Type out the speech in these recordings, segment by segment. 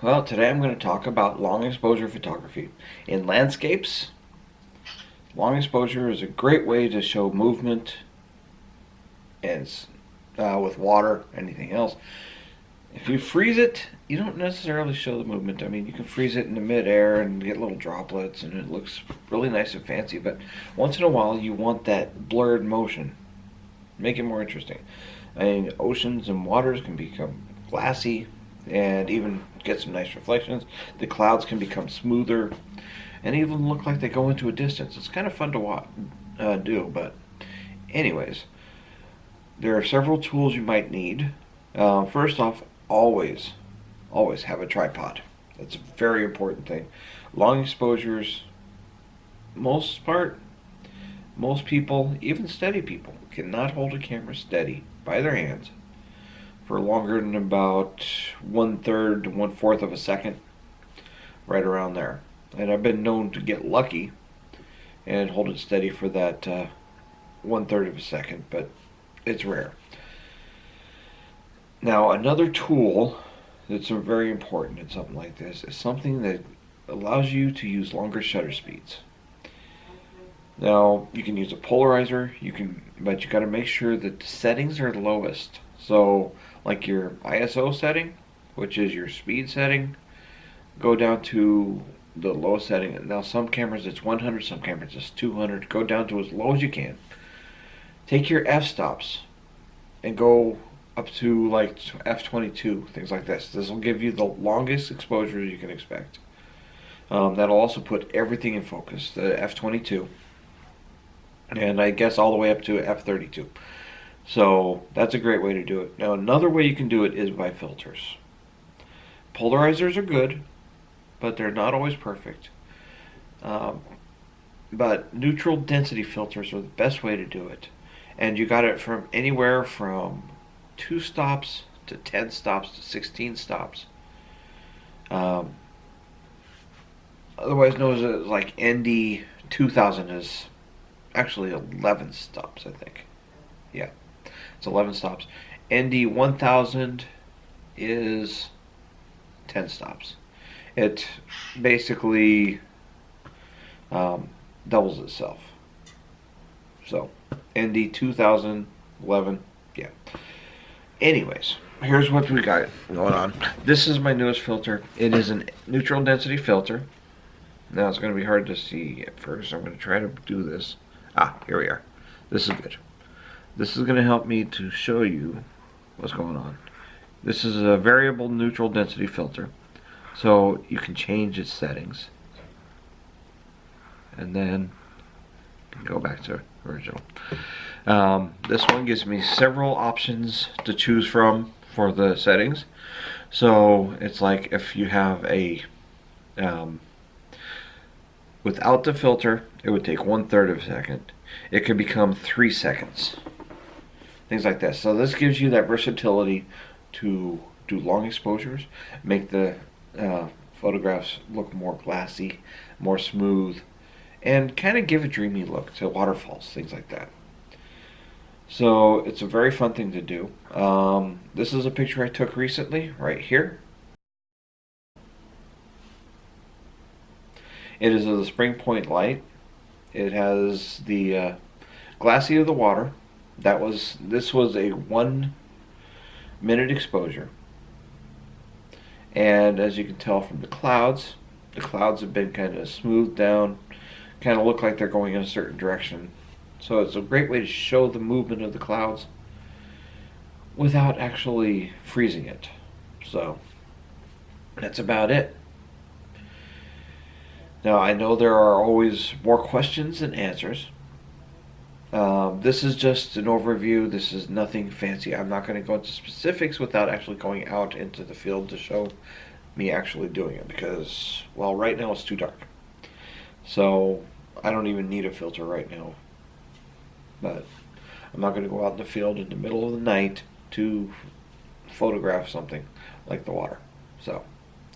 Well, today I'm going to talk about long exposure photography. In landscapes, long exposure is a great way to show movement as with water, anything else. If you freeze it, you don't necessarily show the movement. I mean, you can freeze it in the midair and get little droplets, and it looks really nice and fancy. But once in a while, you want that blurred motion. Make it more interesting. I mean, oceans and waters can become glassy and even get some nice reflections. The clouds can become smoother and even look like they go into a distance. It's kind of fun to do, but anyways, there are several tools you might need. First off, always have a tripod. That's a very important thing. Long exposures, most people, even steady people, cannot hold a camera steady by their hands for longer than about 1/3 to 1/4 of a second, right around there. And I've been known to get lucky and hold it steady for that 1/3 of a second, but it's rare. Now, another tool that's very important in something like this is something that allows you to use longer shutter speeds. Now, you can use a polarizer, but you got to make sure that the settings are lowest. So, like your ISO setting, which is your speed setting, go down to the lowest setting. Now, some cameras it's 100, some cameras it's 200. Go down to as low as you can. Take your f-stops and go up to like f22, things like this. This will give you the longest exposure you can expect. That'll also put everything in focus, the f22. And I guess all the way up to f32. So that's a great way to do it. Now, another way you can do it is by filters. Polarizers are good, but they're not always perfect. But neutral density filters are the best way to do it. And you got it from anywhere from 2 stops to 10 stops to 16 stops. Otherwise known as like ND 2000 is actually 11 stops, I think. Yeah, it's 11 stops. ND 1000 is 10 stops. It basically doubles itself. So ND 2011, yeah. Anyways, here's what we got going on. This is my newest filter. It is a neutral density filter. Now it's going to be hard to see at first. I'm going to try to do this. Here we are. This is good. This is going to help me to show you what's going on. This is a variable neutral density filter, so you can change its settings. And then go back to original. This one gives me several options to choose from for the settings. So it's like if you have a without the filter, it would take 1/3 of a second. It could become 3 seconds. Things like that. So this gives you that versatility to do long exposures, make the photographs look more glassy, more smooth, and kind of give a dreamy look to waterfalls, things like that. So it's a very fun thing to do. This is a picture I took recently, right here. It is a spring point light. It has the glassy of the water. This was a 1-minute exposure. And as you can tell from the clouds have been kind of smoothed down, kind of look like they're going in a certain direction. So it's a great way to show the movement of the clouds without actually freezing it. So that's about it. Now, I know there are always more questions than answers. This is just an overview. This is nothing fancy. I'm not going to go into specifics without actually going out into the field to show me actually doing it because, well, right now it's too dark. So I don't even need a filter right now. But I'm not going to go out in the field in the middle of the night to photograph something like the water. So,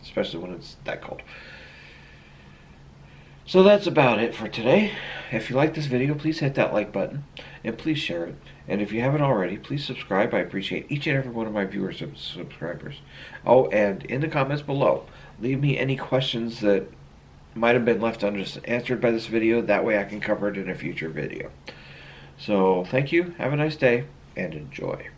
especially when it's that cold. So that's about it for today. If you like this video, please hit that like button and please share it. And if you haven't already, please subscribe. I appreciate each and every one of my viewers and subscribers. Oh, and in the comments below, leave me any questions that might have been left unanswered by this video. That way I can cover it in a future video. So thank you, have a nice day, and enjoy.